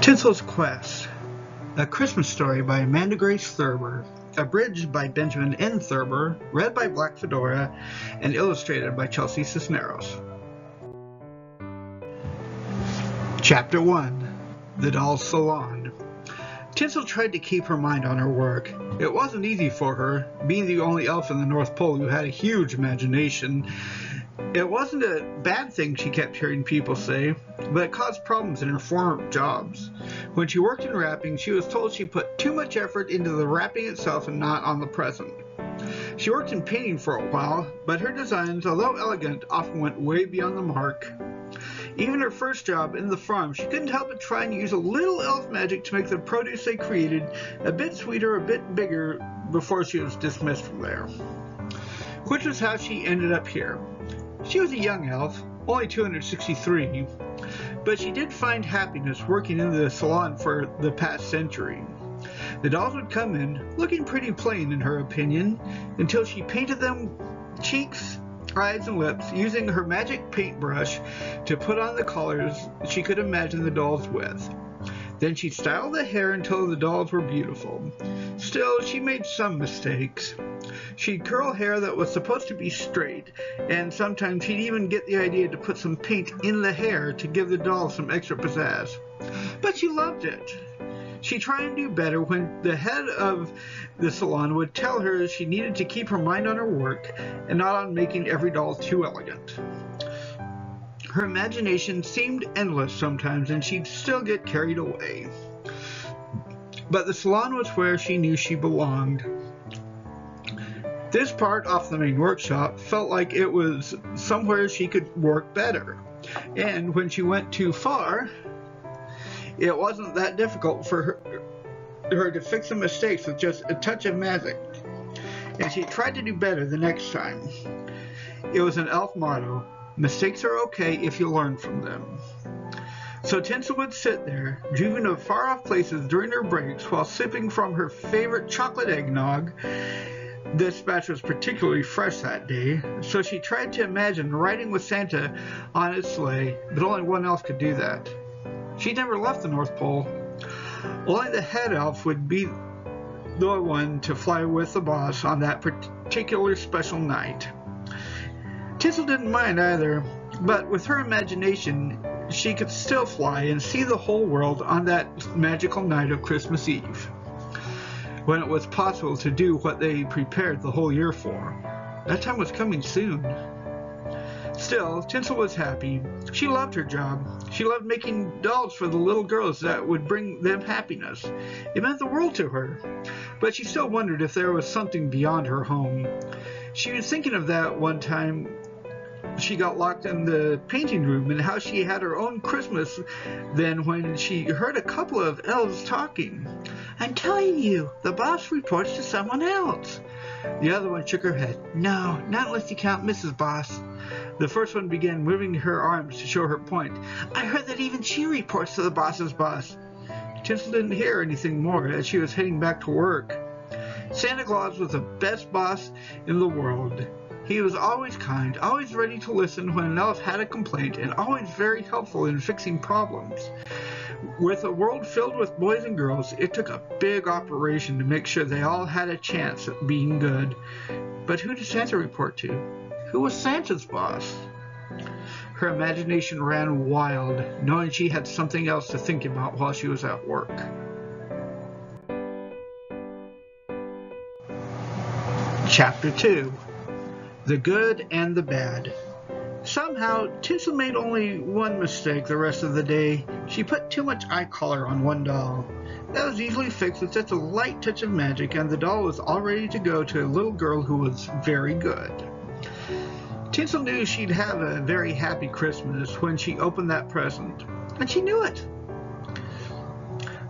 Tinsel's Quest, a Christmas story by Amanda Grace Thurber, abridged by Benjamin N. Thurber, read by Black Fedora, and illustrated by Chelsea Cisneros. Chapter 1. The All Salon. Tinsel tried to keep her mind on her work. It wasn't easy for her, being the only elf in the North Pole who had a huge imagination. It wasn't a bad thing, she kept hearing people say, but it caused problems in her former jobs. When she worked in wrapping, she was told she put too much effort into the wrapping itself and not on the present. She worked in painting for a while, but her designs, although elegant, often went way beyond the mark. Even her first job in the farm, she couldn't help but try and use a little elf magic to make the produce they created a bit sweeter, a bit bigger, before she was dismissed from there. Which was how she ended up here. She was a young elf, only 263, but she did find happiness working in the salon for the past century. The dolls would come in, looking pretty plain in her opinion, until she painted them cheeks, eyes, and lips using her magic paintbrush to put on the colors she could imagine the dolls with. Then she'd style the hair until the dolls were beautiful. Still, she made some mistakes. She'd curl hair that was supposed to be straight, and sometimes she'd even get the idea to put some paint in the hair to give the dolls some extra pizzazz. But she loved it. She'd try and do better when the head of the salon would tell her she needed to keep her mind on her work and not on making every doll too elegant. Her imagination seemed endless sometimes, and she'd still get carried away. But the salon was where she knew she belonged. This part off the main workshop felt like it was somewhere she could work better. And when she went too far, it wasn't that difficult for her to fix the mistakes with just a touch of magic. And she tried to do better the next time. It was an elf motto: mistakes are okay if you learn from them. So Tinsel would sit there, driven to far-off places during her breaks while sipping from her favorite chocolate eggnog. This batch was particularly fresh that day, so she tried to imagine riding with Santa on his sleigh, but only one elf could do that. She never left the North Pole. Only the head elf would be the one to fly with the boss on that particular special night. Tinsel didn't mind either, but with her imagination, she could still fly and see the whole world on that magical night of Christmas Eve, when it was possible to do what they prepared the whole year for. That time was coming soon. Still, Tinsel was happy. She loved her job. She loved making dolls for the little girls that would bring them happiness. It meant the world to her. But she still wondered if there was something beyond her home. She was thinking of that one time she got locked in the painting room, and how she had her own Christmas then when she heard a couple of elves talking. "I'm telling you, the boss reports to someone else." The other one shook her head. "No, not unless you count Mrs. Boss." The first one began moving her arms to show her point. "I heard that even she reports to the boss's boss." Tinsel didn't hear anything more as she was heading back to work. Santa Claus was the best boss in the world. He was always kind, always ready to listen when an elf had a complaint, and always very helpful in fixing problems. With a world filled with boys and girls, it took a big operation to make sure they all had a chance at being good. But who did Santa report to? Who was Santa's boss? Her imagination ran wild, knowing she had something else to think about while she was at work. Chapter 2. The Good and the Bad. Somehow, Tinsel made only one mistake the rest of the day. She put too much eye color on one doll. That was easily fixed with just a light touch of magic, and the doll was all ready to go to a little girl who was very good. Tinsel knew she'd have a very happy Christmas when she opened that present, and she knew it.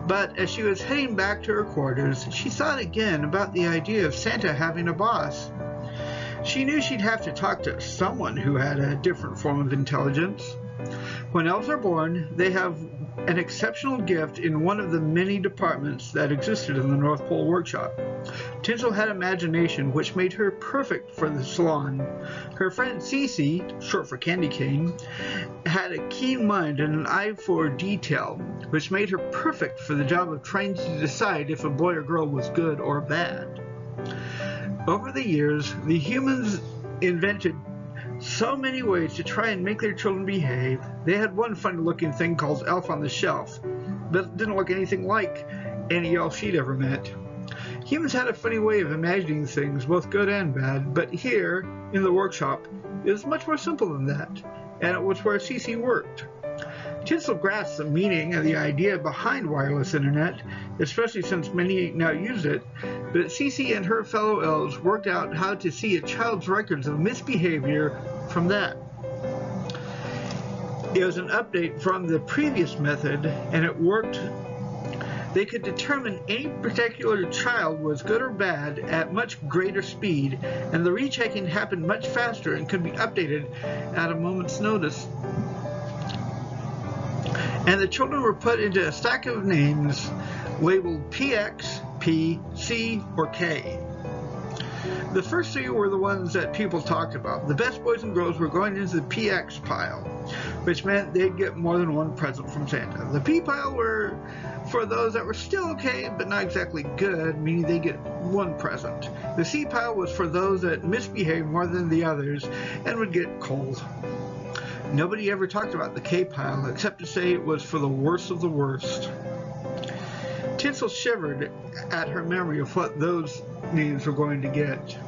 But as she was heading back to her quarters, she thought again about the idea of Santa having a boss. She knew she'd have to talk to someone who had a different form of intelligence. When elves are born, they have an exceptional gift in one of the many departments that existed in the North Pole workshop. Tinsel had imagination which made her perfect for the salon. Her friend Cece, short for Candy Cane, had a keen mind and an eye for detail, which made her perfect for the job of trying to decide if a boy or girl was good or bad. Over the years, the humans invented so many ways to try and make their children behave. They had one funny-looking thing called Elf on the Shelf, but it didn't look anything like any elf she'd ever met. Humans had a funny way of imagining things, both good and bad, but here, in the workshop, it was much more simple than that, and it was where Cece worked. Tinsel grasped the meaning and the idea behind wireless internet, especially since many now use it, but Cece and her fellow elves worked out how to see a child's records of misbehavior from that. It was an update from the previous method, and it worked. They could determine any particular child was good or bad at much greater speed, and the rechecking happened much faster and could be updated at a moment's notice. And the children were put into a stack of names labeled PX, P, C, or K. The first three were the ones that people talked about. The best boys and girls were going into the PX pile, which meant they'd get more than one present from Santa. The P pile were for those that were still okay, but not exactly good, meaning they get one present. The C pile was for those that misbehaved more than the others and would get cold. Nobody ever talked about the K pile, except to say it was for the worst of the worst. Tinsel shivered at her memory of what those names were going to get.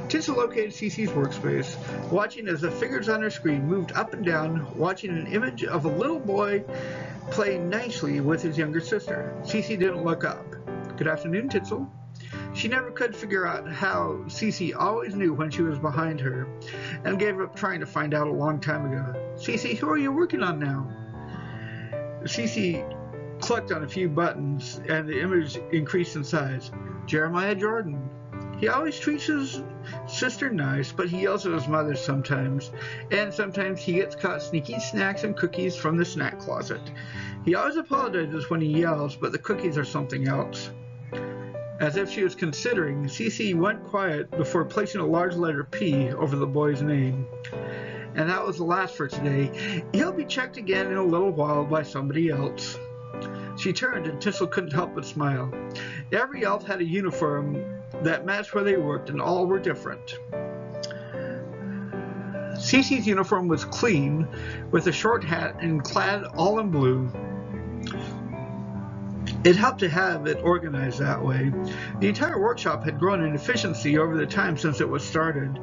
Tinsel located Cece's workspace, watching as the figures on her screen moved up and down, watching an image of a little boy playing nicely with his younger sister. Cece didn't look up. "Good afternoon, Tinsel." She never could figure out how Cece always knew when she was behind her, and gave up trying to find out a long time ago. "Cece, who are you working on now?" Cece clicked on a few buttons, and the image increased in size. "Jeremiah Jordan. He always treats his sister nice, but he yells at his mother sometimes, and sometimes he gets caught sneaking snacks and cookies from the snack closet. He always apologizes when he yells, but the cookies are something else." As if she was considering, Cece went quiet before placing a large letter P over the boy's name. "And that was the last for today. He'll be checked again in a little while by somebody else." She turned, and Tinsel couldn't help but smile. Every elf had a uniform that matched where they worked, and all were different. Cece's uniform was clean, with a short hat and clad all in blue. It helped to have it organized that way. The entire workshop had grown in efficiency over the time since it was started.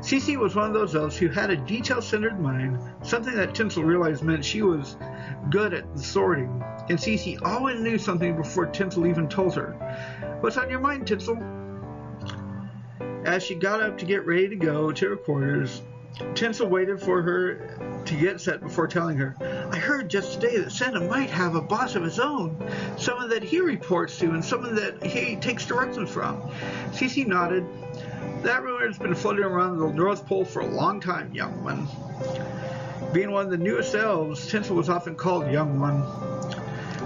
Cece was one of those elves who had a detail-centered mind, something that Tinsel realized meant she was good at the sorting, and Cece always knew something before Tinsel even told her. "What's on your mind, Tinsel?" As she got up to get ready to go to her quarters, Tinsel waited for her to get set before telling her, "I heard just today that Santa might have a boss of his own, someone that he reports to and someone that he takes directions from." Cece nodded. "That rumor has been floating around the North Pole for a long time, young one." Being one of the newest elves, Tinsel was often called young one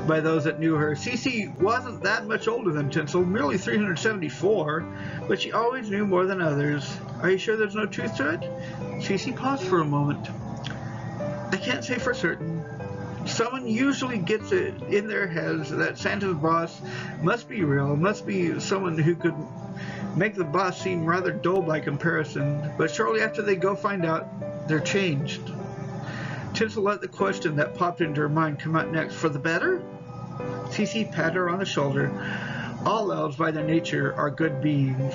by those that knew her. Cece wasn't that much older than Tinsel, merely 374, but she always knew more than others. "Are you sure there's no truth to it?" Cece paused for a moment. "I can't say for certain. Someone usually gets it in their heads that Santa's boss must be real, must be someone who could make the boss seem rather dull by comparison, but shortly after they go find out, they're changed." Tinsel let the question that popped into her mind come out next. "For the better?" Cece patted her on the shoulder. "All elves by their nature are good beings.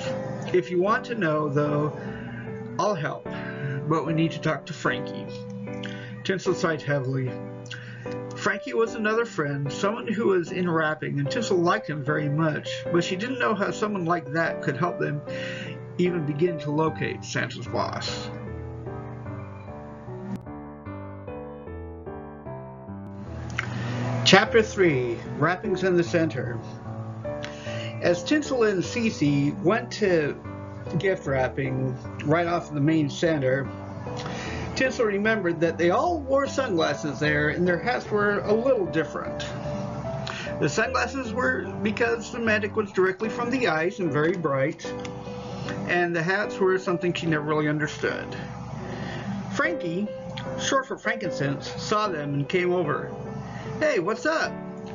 If you want to know, though, I'll help, but we need to talk to Frankie." Tinsel sighed heavily. Frankie was another friend, someone who was in wrapping, and Tinsel liked him very much, but she didn't know how someone like that could help them even begin to locate Santa's boss. Chapter 3, Wrappings in the Center. As Tinsel and Cece went to gift wrapping right off the main center, Tinsel remembered that they all wore sunglasses there, and their hats were a little different. The sunglasses were because the magic was directly from the eyes and very bright, and the hats were something she never really understood. Frankie, short for frankincense, saw them and came over. "Hey, what's up?"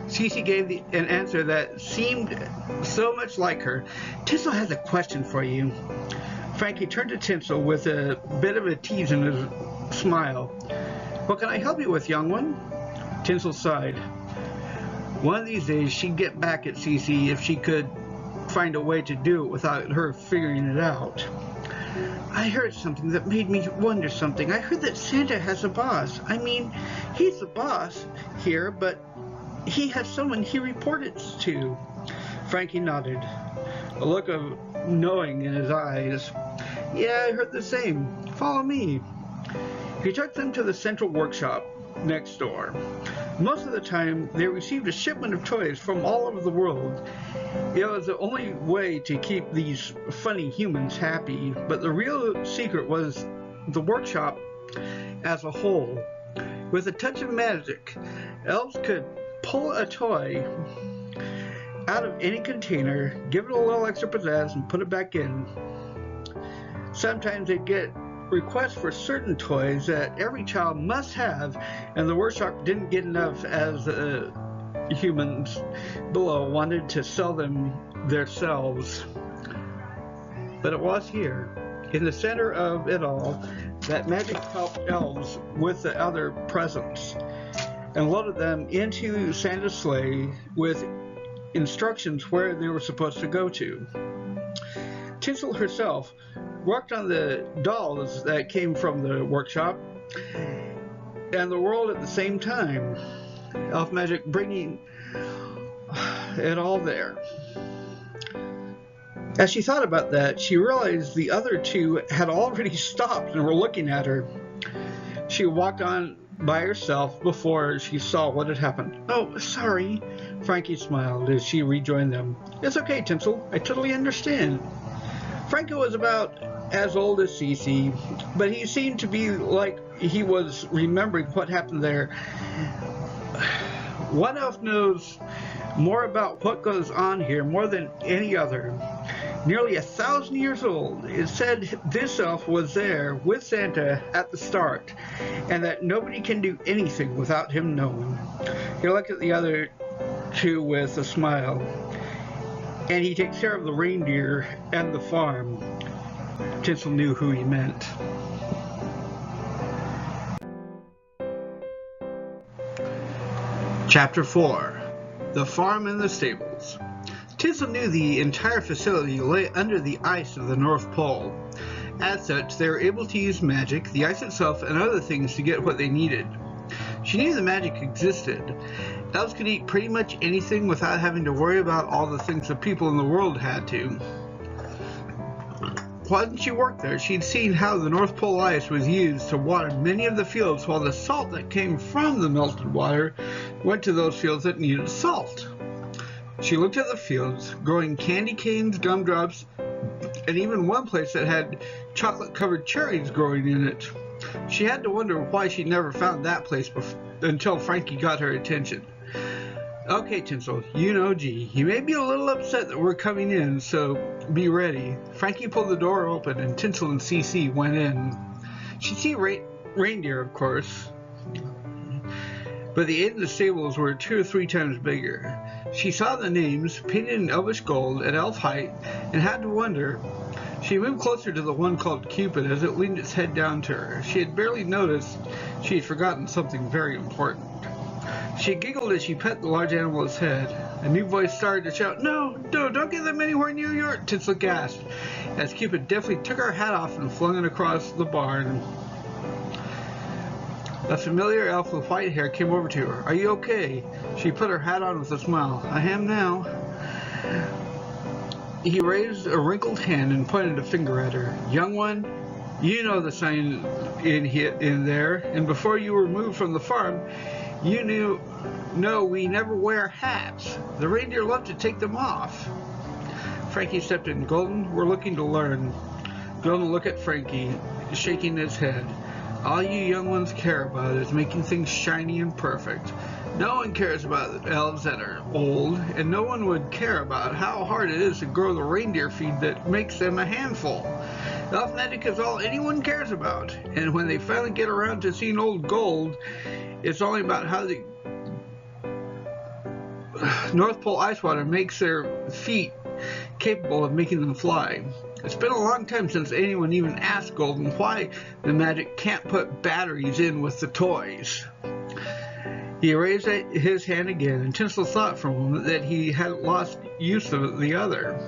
Cece gave an answer that seemed so much like her. "Tinsel has a question for you." Frankie turned to Tinsel with a bit of a tease in his smile. "What can I help you with, young one?" Tinsel sighed. One of these days she'd get back at Cece if she could find a way to do it without her figuring it out. "I heard something that made me wonder something. I heard that Santa has a boss. I mean, he's the boss here, but he has someone he reports to." Frankie nodded, a look of knowing in his eyes. "Yeah, I heard the same. Follow me." He took them to the central workshop next door. Most of the time, they received a shipment of toys from all over the world. It was the only way to keep these funny humans happy, but the real secret was the workshop as a whole. With a touch of magic, elves could pull a toy out of any container, give it a little extra pizzazz, and put it back in. Sometimes they'd get requests for certain toys that every child must have, and the workshop didn't get enough as humans below wanted to sell them themselves. But it was here, in the center of it all, that magic helped elves with the other presents and loaded them into Santa's sleigh with instructions where they were supposed to go to. Tinsel herself worked on the dolls that came from the workshop and the world at the same time. Elf magic bringing it all there. As she thought about that, she realized the other two had already stopped and were looking at her. She walked on by herself before she saw what had happened. "Oh, sorry." Frankie smiled as she rejoined them. "It's okay, Tinsel. I totally understand." Frankie was about as old as Cece, but he seemed to be like he was remembering what happened there. One elf knows more about what goes on here more than any other. Nearly 1,000 years old, it said this elf was there with Santa at the start, and that nobody can do anything without him knowing. He looked at the other two with a smile. "And he takes care of the reindeer and the farm." Tinsel knew who he meant. Chapter 4. The Farm and the Stables. Tinsel knew the entire facility lay under the ice of the North Pole. As such, they were able to use magic, the ice itself, and other things to get what they needed. She knew the magic existed. Elves could eat pretty much anything without having to worry about all the things the people in the world had to. While she worked there, she'd seen how the North Pole ice was used to water many of the fields, while the salt that came from the melted water went to those fields that needed salt. She looked at the fields, growing candy canes, gumdrops, and even one place that had chocolate-covered cherries growing in it. She had to wonder why she never found that place until Frankie got her attention. "Okay, Tinsel, you know, gee, you may be a little upset that we're coming in, so be ready." Frankie pulled the door open, and Tinsel and Cece went in. She'd see reindeer, of course, but the end of the stables were 2 or 3 times bigger. She saw the names, painted in elvish gold at elf height, and had to wonder. She moved closer to the one called Cupid as it leaned its head down to her. She had barely noticed she had forgotten something very important. She giggled as she pet the large animal's head. A new voice started to shout, "No, don't get them anywhere near your..." Tinsel gasped as Cupid deftly took her hat off and flung it across the barn. A familiar elf with white hair came over to her. "Are you okay?" She put her hat on with a smile. "I am now." He raised a wrinkled hand and pointed a finger at her. "Young one, you know the sign in there, and before you were moved from the farm, you know we never wear hats. The reindeer love to take them off." Frankie stepped in. "Golden, we're looking to learn." Golden looked at Frankie, shaking his head. All you young ones care about is making things shiny and perfect. No one cares about elves that are old, and no one would care about how hard it is to grow the reindeer feed that makes them a handful. Elf magic is all anyone cares about, and when they finally get around to seeing old gold, it's only about how the North Pole ice water makes their feet capable of making them fly. It's been a long time since anyone even asked Golden why the magic can't put batteries in with the toys. He raised his hand again, and Tinsel thought for a moment that he had lost use of the other.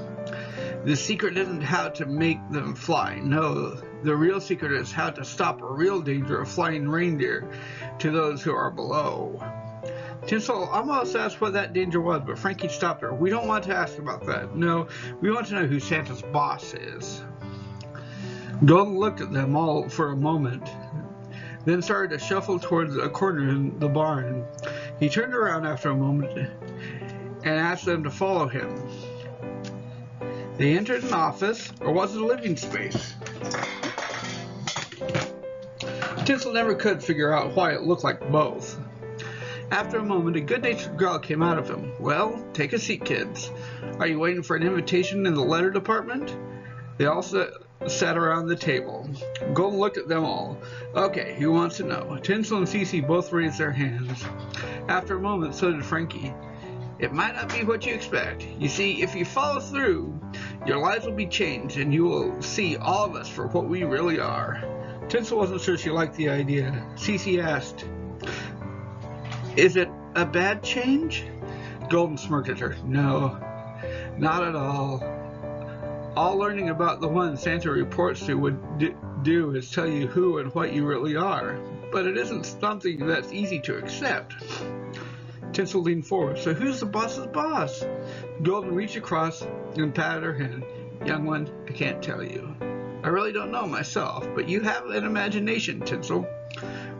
The secret isn't how to make them fly. No, the real secret is how to stop a real danger of flying reindeer to those who are below. Tinsel almost asked what that danger was, but Frankie stopped her. We don't want to ask about that. No, we want to know who Santa's boss is. Golden looked at them all for a moment, then started to shuffle towards a corner in the barn. He turned around after a moment and asked them to follow him. They entered an office, or was it a living space? Tinsel never could figure out why it looked like both. After a moment, a good-natured growl came out of him. Well, take a seat, kids. Are you waiting for an invitation in the letter department? They all sat around the table. Golden looked at them all. Okay, who wants to know? Tinsel and Cece both raised their hands. After a moment, so did Frankie. It might not be what you expect. You see, if you follow through, your lives will be changed, and you will see all of us for what we really are. Tinsel wasn't sure she liked the idea. Cece asked, Is it a bad change? Golden smirked at her. No, not at all. All learning about the one Santa reports to would do is tell you who and what you really are. But it isn't something that's easy to accept. Tinsel leaned forward. So who's the boss's boss? Golden reached across and patted her hand. Young one, I can't tell you. I really don't know myself, but you have an imagination, Tinsel.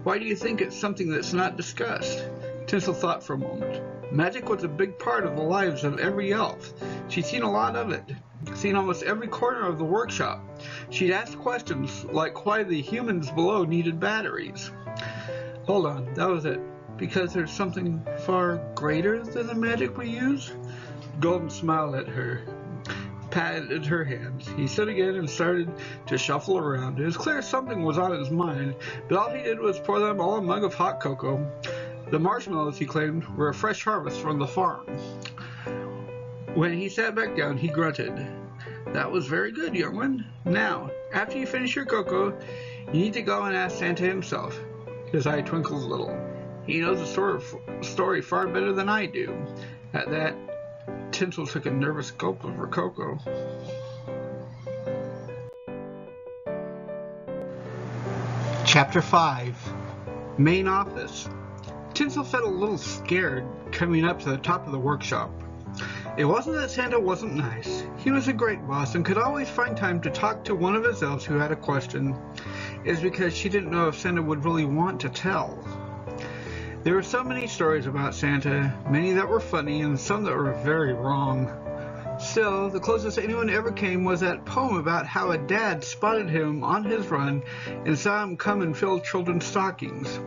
Why do you think it's something that's not discussed? Tinsel thought for a moment. Magic was a big part of the lives of every elf. She'd seen a lot of it, seen almost every corner of the workshop. She'd asked questions like why the humans below needed batteries. Hold on, that was it. Because there's something far greater than the magic we use? Golden smiled at her, patted her hands. He stood again and started to shuffle around. It was clear something was on his mind, but all he did was pour them all a mug of hot cocoa. The marshmallows, he claimed, were a fresh harvest from the farm. When he sat back down, he grunted. That was very good, young one. Now, after you finish your cocoa, you need to go and ask Santa himself. His eye twinkled a little. He knows the story far better than I do. At that, Tinsel took a nervous gulp of her cocoa. Chapter 5. Main Office. Tinsel felt a little scared coming up to the top of the workshop. It wasn't that Santa wasn't nice. He was a great boss and could always find time to talk to one of his elves who had a question. It was because she didn't know if Santa would really want to tell. There were so many stories about Santa, many that were funny and some that were very wrong. Still, the closest anyone ever came was that poem about how a dad spotted him on his run and saw him come and fill children's stockings.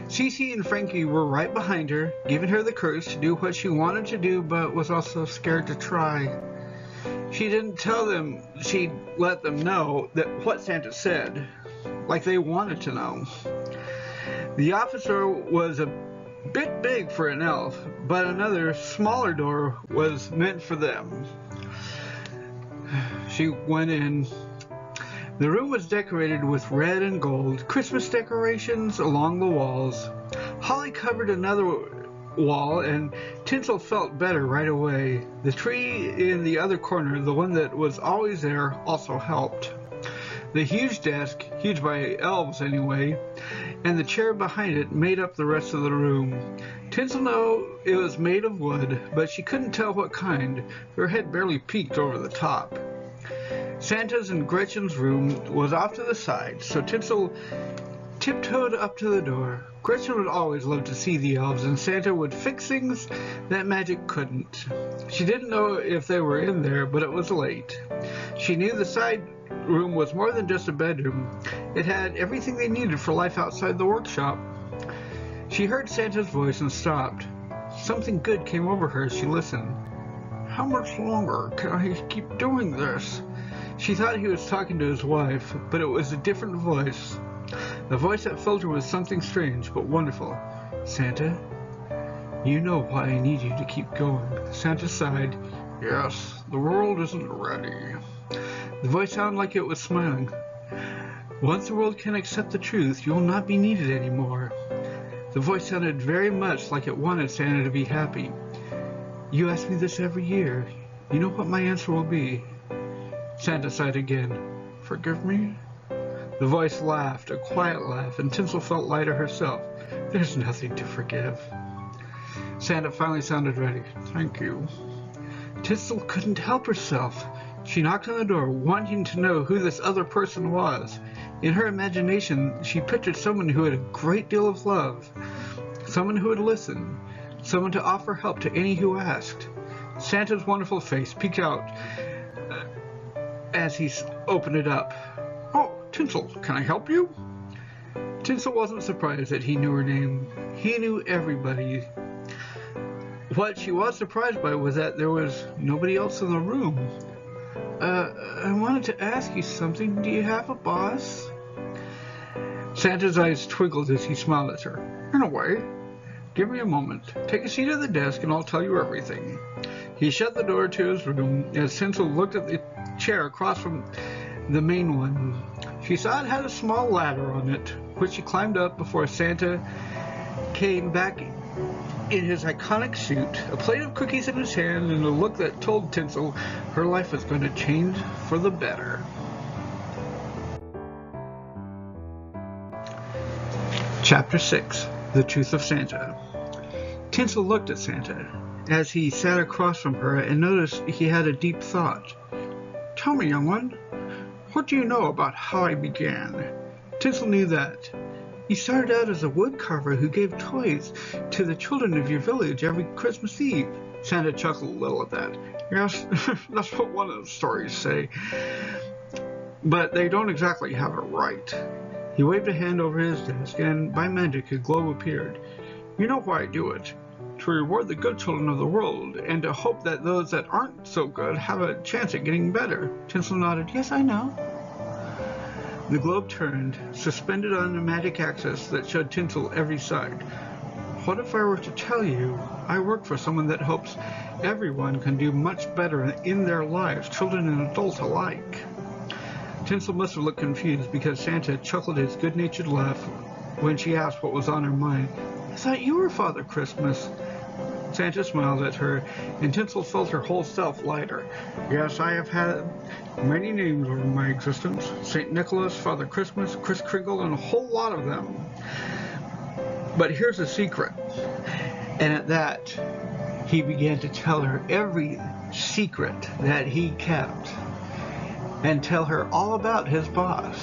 Cece and Frankie were right behind her, giving her the courage to do what she wanted to do but was also scared to try. She didn't tell them she'd let them know that what Santa said, like they wanted to know. The office door was a bit big for an elf, but another, smaller door was meant for them. She went in. The room was decorated with red and gold, Christmas decorations along the walls. Holly covered another wall, and Tinsel felt better right away. The tree in the other corner, the one that was always there, also helped. The huge desk, huge by elves anyway, and the chair behind it made up the rest of the room. Tinsel knew it was made of wood, but she couldn't tell what kind. Her head barely peeked over the top. Santa's and Gretchen's room was off to the side, so Tinsel tiptoed up to the door. Gretchen would always love to see the elves, and Santa would fix things that magic couldn't. She didn't know if they were in there, but it was late. She knew the side room was more than just a bedroom. It had everything they needed for life outside the workshop. She heard Santa's voice and stopped. Something good came over her as she listened. How much longer can I keep doing this? She thought he was talking to his wife, but it was a different voice. The voice that filled her with something strange but wonderful. Santa, you know why I need you to keep going. Santa sighed. Yes, the world isn't ready. The voice sounded like it was smiling. Once the world can accept the truth, you will not be needed anymore. The voice sounded very much like it wanted Santa to be happy. You ask me this every year. You know what my answer will be. Santa sighed again. Forgive me? The voice laughed, a quiet laugh, and Tinsel felt lighter herself. There's nothing to forgive. Santa finally sounded ready. Thank you. Tinsel couldn't help herself. She knocked on the door, wanting to know who this other person was. In her imagination, she pictured someone who had a great deal of love, someone who would listen, someone to offer help to any who asked. Santa's wonderful face peeked out as he opened it up. Oh, Tinsel, can I help you? Tinsel wasn't surprised that he knew her name. He knew everybody. What she was surprised by was that there was nobody else in the room. I wanted to ask you something. Do you have a boss? Santa's eyes twinkled as he smiled at her. In a way. Give me a moment. Take a seat at the desk and I'll tell you everything. He shut the door to his room as Tinsel looked at the chair across from the main one. She saw it had a small ladder on it, which she climbed up before Santa came back in his iconic suit, a plate of cookies in his hand, and a look that told Tinsel her life was going to change for the better. Chapter 6. The Truth of Santa. Tinsel looked at Santa as he sat across from her and noticed he had a deep thought. Tell me, young one, what do you know about how I began? Tinsel knew that. You started out as a woodcarver who gave toys to the children of your village every Christmas Eve. Santa chuckled a little at that. Yes, that's what one of the stories say. But they don't exactly have it right. He waved a hand over his desk, and by magic a globe appeared. You know why I do it. To reward the good children of the world, and to hope that those that aren't so good have a chance at getting better. Tinsel nodded. Yes, I know. The globe turned, suspended on a magic axis that showed Tinsel every side. What if I were to tell you I work for someone that hopes everyone can do much better in their lives, children and adults alike? Tinsel must have looked confused because Santa chuckled his good-natured laugh when she asked what was on her mind. I thought you were Father Christmas. Santa smiled at her, and Tinsel felt her whole self lighter. Yes, I have had many names over my existence. St. Nicholas, Father Christmas, Kris Kringle, and a whole lot of them. But here's a secret. And at that, he began to tell her every secret that he kept, and tell her all about his boss.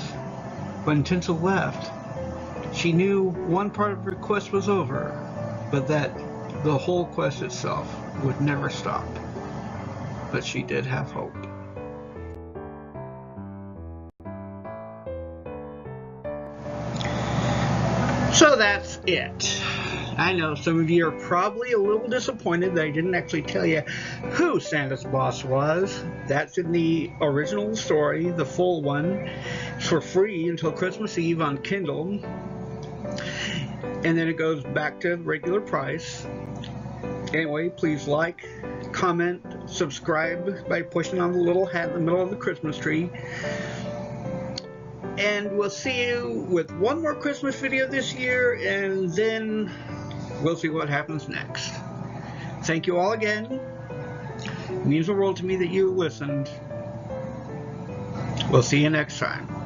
When Tinsel left, she knew one part of her quest was over, but that the whole quest itself would never stop. But she did have hope. So that's it. I know some of you are probably a little disappointed that I didn't actually tell you who Santa's boss was. That's in the original story, the full one, for free until Christmas Eve on Kindle. And then it goes back to regular price. Anyway, please like, comment, subscribe by pushing on the little hat in the middle of the Christmas tree. And we'll see you with one more Christmas video this year, and then we'll see what happens next. Thank you all again. It means the world to me that you listened. We'll see you next time.